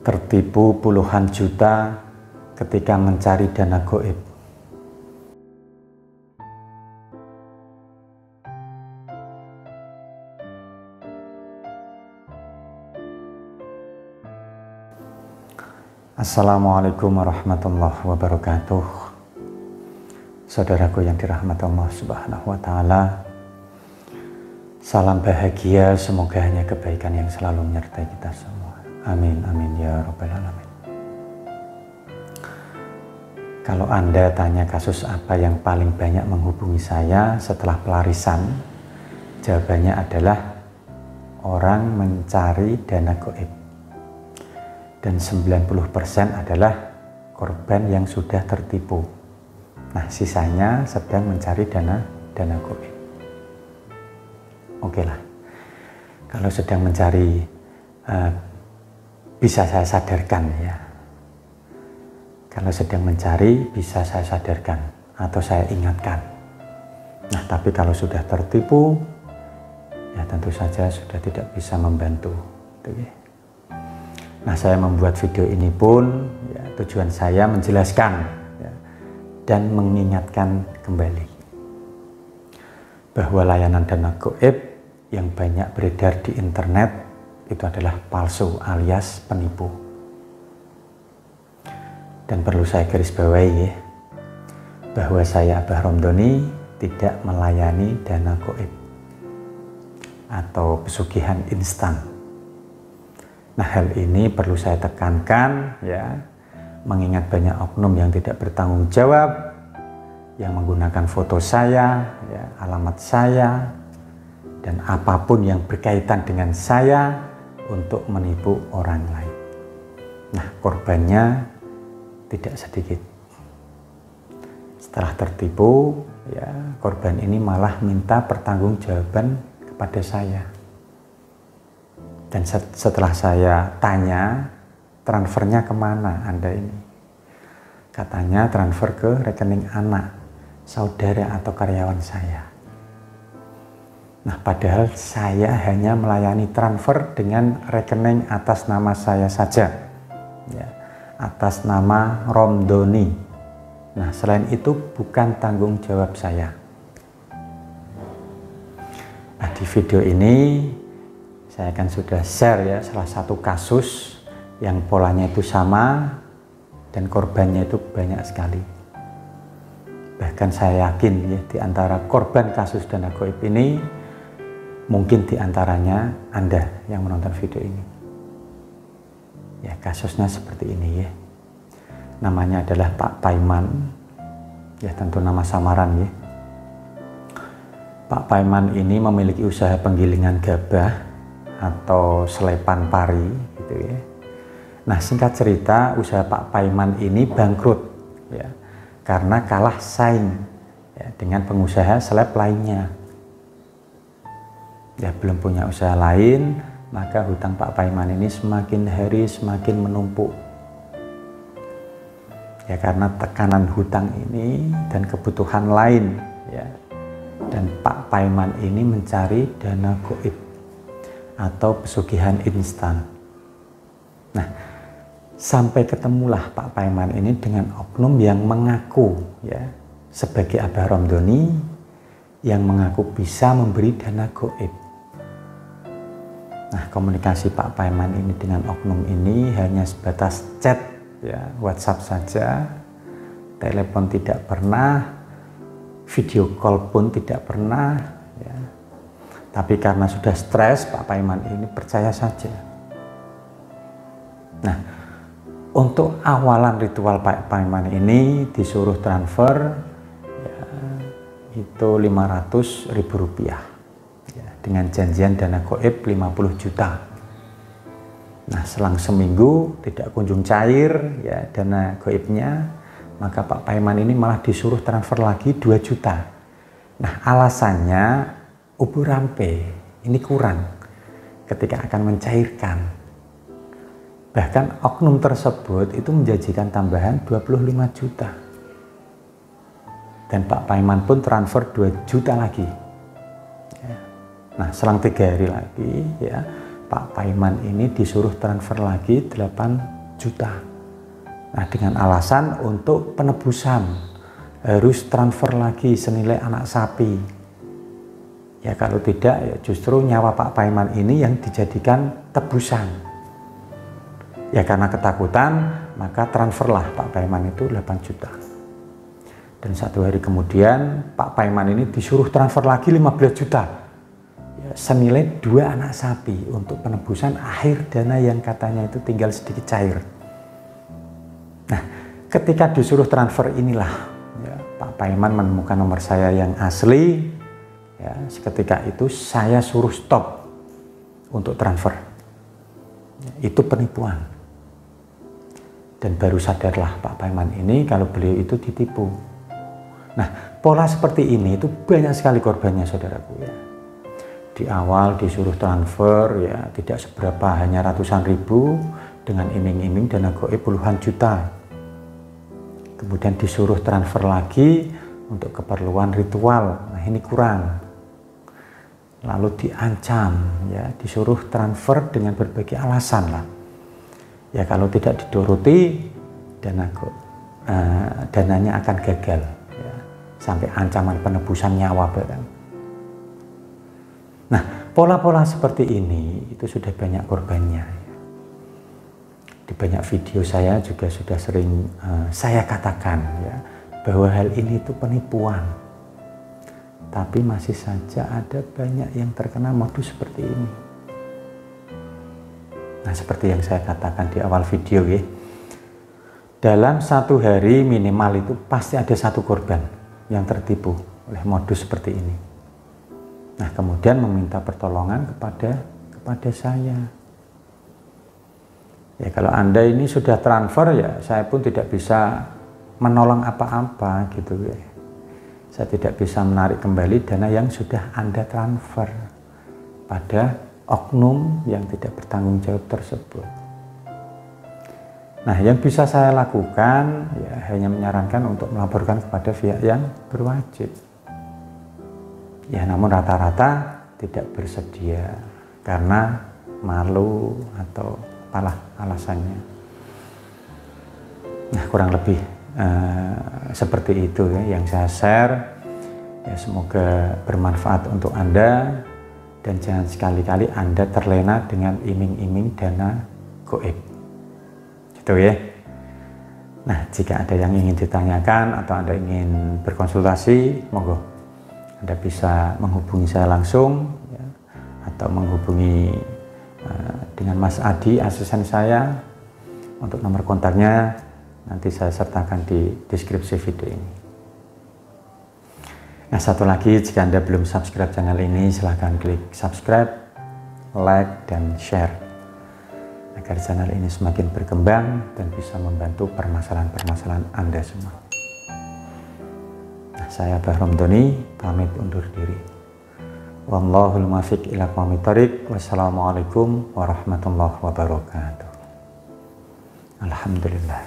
Tertipu puluhan juta ketika mencari dana gaib. Assalamualaikum warahmatullahi wabarakatuh. Saudaraku yang dirahmati Allah Subhanahu wa Ta'ala, salam bahagia, semoga hanya kebaikan yang selalu menyertai kita semua. Amin, amin ya rabbal alamin. Kalau Anda tanya kasus apa yang paling banyak menghubungi saya setelah pelarisan, jawabannya adalah orang mencari dana gaib. Dan 90% adalah korban yang sudah tertipu. Nah, sisanya sedang mencari dana gaib. Oke lah, kalau sedang mencari, bisa saya sadarkan ya. Kalau sedang mencari, bisa saya sadarkan atau saya ingatkan. Nah, tapi kalau sudah tertipu, ya tentu saja sudah tidak bisa membantu. Gitu ya. Nah, saya membuat video ini pun ya, tujuan saya menjelaskan ya, dan mengingatkan kembali bahwa layanan dana gaib yang banyak beredar di internet itu adalah palsu alias penipu. Dan perlu saya garis bawahi ya, bahwa saya Abah Romdoni tidak melayani dana gaib atau pesugihan instan. Nah, hal ini perlu saya tekankan ya, mengingat banyak oknum yang tidak bertanggung jawab, yang menggunakan foto saya, ya, alamat saya, dan apapun yang berkaitan dengan saya untuk menipu orang lain. Nah, korbannya tidak sedikit. Setelah tertipu, ya, korban ini malah minta pertanggungjawaban kepada saya. Dan setelah saya tanya, transfernya kemana Anda ini? Katanya transfer ke rekening anak, saudara atau karyawan saya. Nah, padahal saya hanya melayani transfer dengan rekening atas nama saya saja. Ya, atas nama Romdoni. Nah, selain itu bukan tanggung jawab saya. Nah, di video ini saya akan sudah share ya salah satu kasus yang polanya itu sama dan korbannya itu banyak sekali. Bahkan saya yakin ya, di antara korban kasus dana gaib ini mungkin di antaranya Anda yang menonton video ini. Ya, kasusnya seperti ini ya. Namanya adalah Pak Paiman. Ya, tentu nama samaran ya. Pak Paiman ini memiliki usaha penggilingan gabah atau selepan pari gitu ya. Nah, singkat cerita, usaha Pak Paiman ini bangkrut ya, karena kalah saing ya, dengan pengusaha seleb lainnya. Ya, belum punya usaha lain, maka hutang Pak Paiman ini semakin hari semakin menumpuk. Ya, karena tekanan hutang ini dan kebutuhan lain ya. Dan Pak Paiman ini mencari dana gaib atau pesugihan instan. Nah, sampai ketemulah Pak Paiman ini dengan oknum yang mengaku ya sebagai Abah Romdoni, yang mengaku bisa memberi dana gaib. Nah, komunikasi Pak Paiman ini dengan oknum ini hanya sebatas chat ya, WhatsApp saja, telepon tidak pernah, video call pun tidak pernah ya. Tapi karena sudah stres, Pak Paiman ini percaya saja. Nah, untuk awalan ritual Pak Paiman ini disuruh transfer ya, itu Rp500.000 ya, dengan janjian dana gaib 50 juta. Nah, selang seminggu tidak kunjung cair ya dana gaibnya, maka Pak Paiman ini malah disuruh transfer lagi 2 juta. Nah, alasannya ubur rampe ini kurang ketika akan mencairkan. Bahkan oknum tersebut itu menjanjikan tambahan 25 juta. Dan Pak Paiman pun transfer 2 juta lagi. Ya. Nah, selang 3 hari lagi ya, Pak Paiman ini disuruh transfer lagi 8 juta. Nah, dengan alasan untuk penebusan harus transfer lagi senilai anak sapi. Ya kalau tidak ya justru nyawa Pak Paiman ini yang dijadikan tebusan. Ya karena ketakutan maka transferlah Pak Paiman itu 8 juta. Dan 1 hari kemudian Pak Paiman ini disuruh transfer lagi 15 juta. Senilai 2 anak sapi untuk penebusan akhir dana yang katanya itu tinggal sedikit cair. Nah, ketika disuruh transfer inilah ya, Pak Paiman menemukan nomor saya yang asli. Ya, seketika itu saya suruh stop untuk transfer. Ya, itu penipuan. Dan baru sadarlah Pak Paiman ini kalau beliau itu ditipu. Nah, pola seperti ini itu banyak sekali korbannya, saudaraku ya. Di awal disuruh transfer ya tidak seberapa, hanya ratusan ribu dengan iming-iming dana gaib puluhan juta. Kemudian disuruh transfer lagi untuk keperluan ritual, nah ini kurang. Lalu diancam ya, disuruh transfer dengan berbagai alasan lah. Ya kalau tidak dituruti dananya akan gagal ya, sampai ancaman penebusan nyawa bahkan. Nah, pola-pola seperti ini itu sudah banyak korbannya. Di banyak video saya juga sudah sering saya katakan ya, bahwa hal ini itu penipuan. Tapi masih saja ada banyak yang terkena modus seperti ini. Nah, seperti yang saya katakan di awal video ya, dalam 1 hari minimal itu pasti ada 1 korban yang tertipu oleh modus seperti ini. Nah, kemudian meminta pertolongan kepada saya. Ya, kalau Anda ini sudah transfer ya, saya pun tidak bisa menolong apa-apa gitu ya. Saya tidak bisa menarik kembali dana yang sudah Anda transfer pada oknum yang tidak bertanggung jawab tersebut. Nah, yang bisa saya lakukan ya hanya menyarankan untuk melaporkan kepada pihak yang berwajib. Ya, namun rata-rata tidak bersedia karena malu atau apalah alasannya. Nah, kurang lebih seperti itu ya yang saya share. Ya, semoga bermanfaat untuk Anda dan jangan sekali-kali Anda terlena dengan iming-iming dana gaib. Gitu ya. Nah, jika ada yang ingin ditanyakan atau Anda ingin berkonsultasi, monggo Anda bisa menghubungi saya langsung ya, atau menghubungi dengan Mas Adi, asisten saya. Untuk nomor kontaknya nanti saya sertakan di deskripsi video ini. Nah, satu lagi, jika Anda belum subscribe channel ini, silahkan klik subscribe, like, dan share agar channel ini semakin berkembang dan bisa membantu permasalahan-permasalahan Anda semua. Saya Bahrom Doni, pamit undur diri. Wallahul muwaffiq ila aqwamit thoriq. Wassalamualaikum warahmatullahi wabarakatuh. Alhamdulillah.